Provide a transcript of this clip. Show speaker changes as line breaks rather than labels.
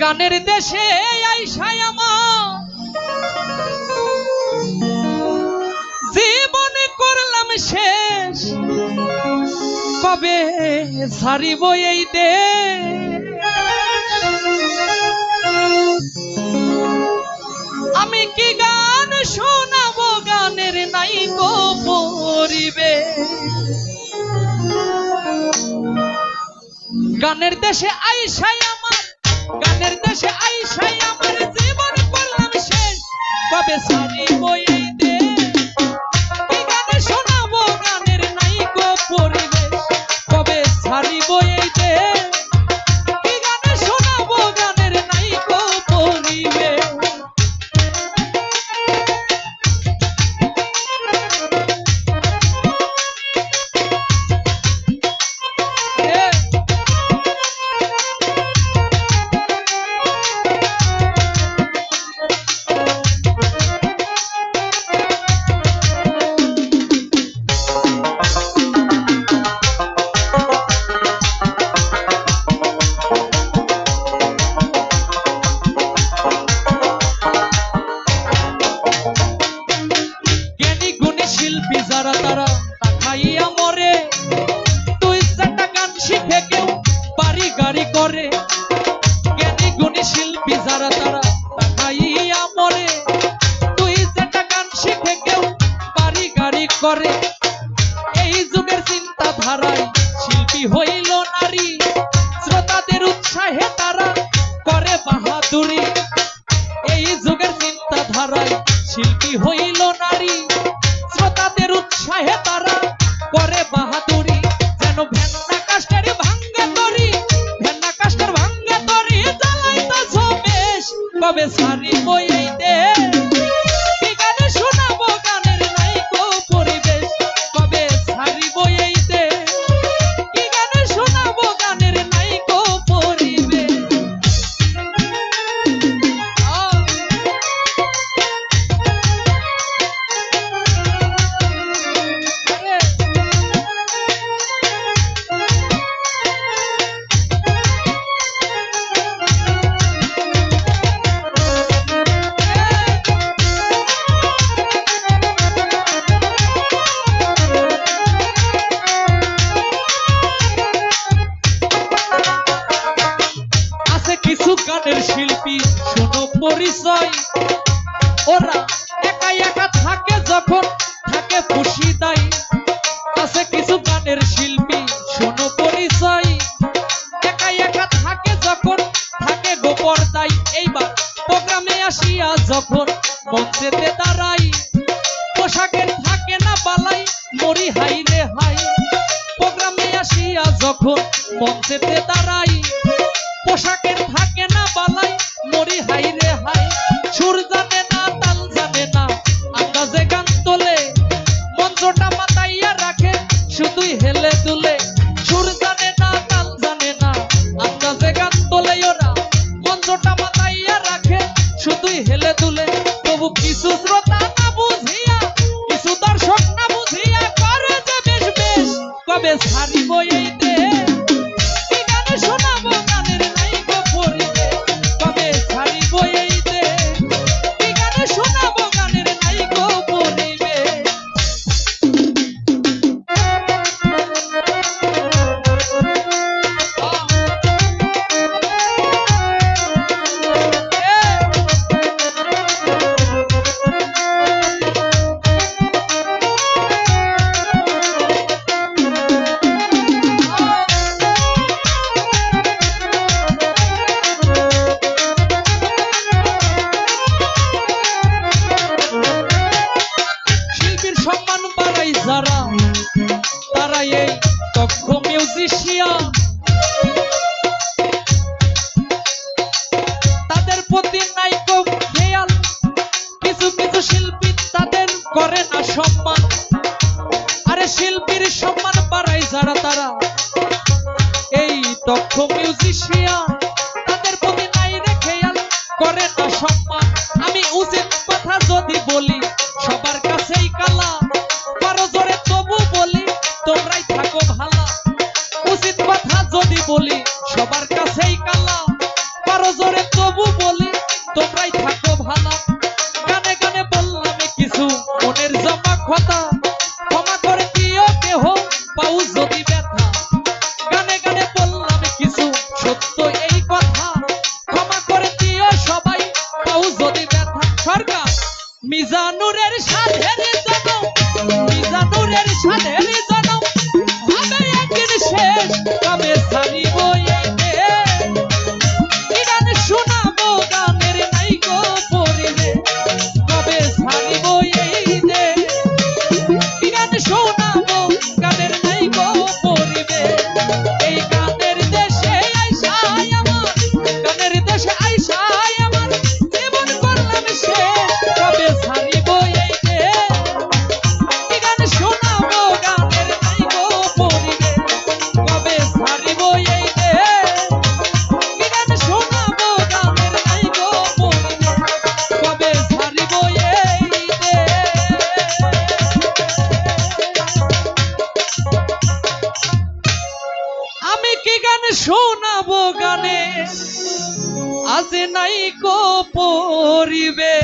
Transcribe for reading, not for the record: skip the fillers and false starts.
গানের দেশে আইসায় আমার জীবনে করলাম শেষ, কবে ছাড়িব এই দেশ। আমি কি গান শোনাবো, গানের নাই গো পরিবেশ। গানের দেশে আইসায় আমার, গানের দেশে আইসাই আমার জীবন করলাম শেষ, কবে ছাড়িব এই দেশ। কি গানে শোনাবো, গানের নাই গো পরিবেশ, কবে ছাড়িব এই দেশ। কি গানে শোনাবো, গানের নাই গো পরিবেশ। শিল্পী যারা তারা খাইয়া মরে, তুই একটা গান শিখে কেউ বাড়ি গাড়ি করে। জ্ঞানী গুণী শিল্পী যারা তারা খাইয়া মরে, তুই একটা গান শিখে কেউ বাড়ি গাড়ি করে। এই যুগের চিন্তাধারায় শিল্পী হইল নারী, শ্রোতাদের উৎসাহে তারা করে বাহাদুরি। এই যুগের চিন্তাধারায় শিল্পী হইল নারী, শ্রোতাদের উৎসাহে তারা করে বাহাদুরি। যেন ভেন্না কাষ্টের ভাঙ্গে তরি, ভেন্না কাষ্টের ভাঙ্গে তরি জ্বালাইতাছ বেশ, কবে ছাড়িব এই দেশ। কি গানে শোনাবো, গানের নাই গো পরিবেশ, কবে ছাড়িব এই দেশ। কি গানে শোনাবো, গানের নাই গো পরিবেশ। কিছু গানের শিল্পী শোনো পরিচয়, ওরা একা একা থাকে যখন থাকে খুশি দায়। আছে কিছু গানের শিল্পী শোনো পরিচয়, একা একা থাকে যখন থাকে গোপর দায়। এইবার প্রোগ্রামে আসিয়া যখন মঞ্চেতে দাঁড়াই, পোশাকের থাকে না বালাই, মরি হাই রে হাই। প্রোগ্রামে আসিয়া যখন মঞ্চেতে দাঁড়াই, পোশাকের থাকে না বালাই, মরি হাই রে হাই। সুর জানে না, তাল জানে না, আন্দাজে গান তোলে, মঞ্চটা মাতাইয়া রাখে শুধুই হেলে দুলে। সুর জানে না, তাল জানে না, আন্দাজে গান তোলে, ওরা মঞ্চটা মাতাইয়া রাখে শুধুই হেলে দুলে। তবু কিছু শ্রোতা না বুঝিয়া, কিছু দর্শক না বুঝিয়া করে যে বেশ বেশ, কবে ছাড়িব এই দেশ। কি গানে শোনাবো, গানের নাই গো পরিবেশ, কবে ছাড়িব এই দেশ। কি গানে শোনাবো, গানের নাই গো পরিবেশ। যারা তারা এই দক্ষ মিউজিশিয়ান, তাদের প্রতি নাই কো খেয়াল। কিছু কিছু শিল্পী তাদের করে না সম্মান, আরে শিল্পীর সম্মান বাড়াই যারা তারা এই দক্ষ মিউজিশিয়ান, তাদের প্রতি নাই রে খেয়াল, করে না সম্মান। আমি উচিত কথা যদি বলি, সবার কাছেই কালা, কারো জোরে তবু বলি তোমরাই থাকো ভালা। উচিত কথা যদি বলি, সবার কাছেই কালা, কারো জোরে তো শোনাবো গানের নাই গো পরিবে এই গানের দেশে আইসাই আমার গানের দেশে আইসাই আমার জীবন করলাম শেষ কবে ছাড়িব এই দেশ কি গান শোনাবো গানের নাই গো পরিবে কবে ছাড়িব এই দেশ কি গান শোনাবো গানের নাই গো পরিবে কবে ছাড়িব এই দেশ আমি কি গান শোনাবো গানে আজ নাই কো পরিবে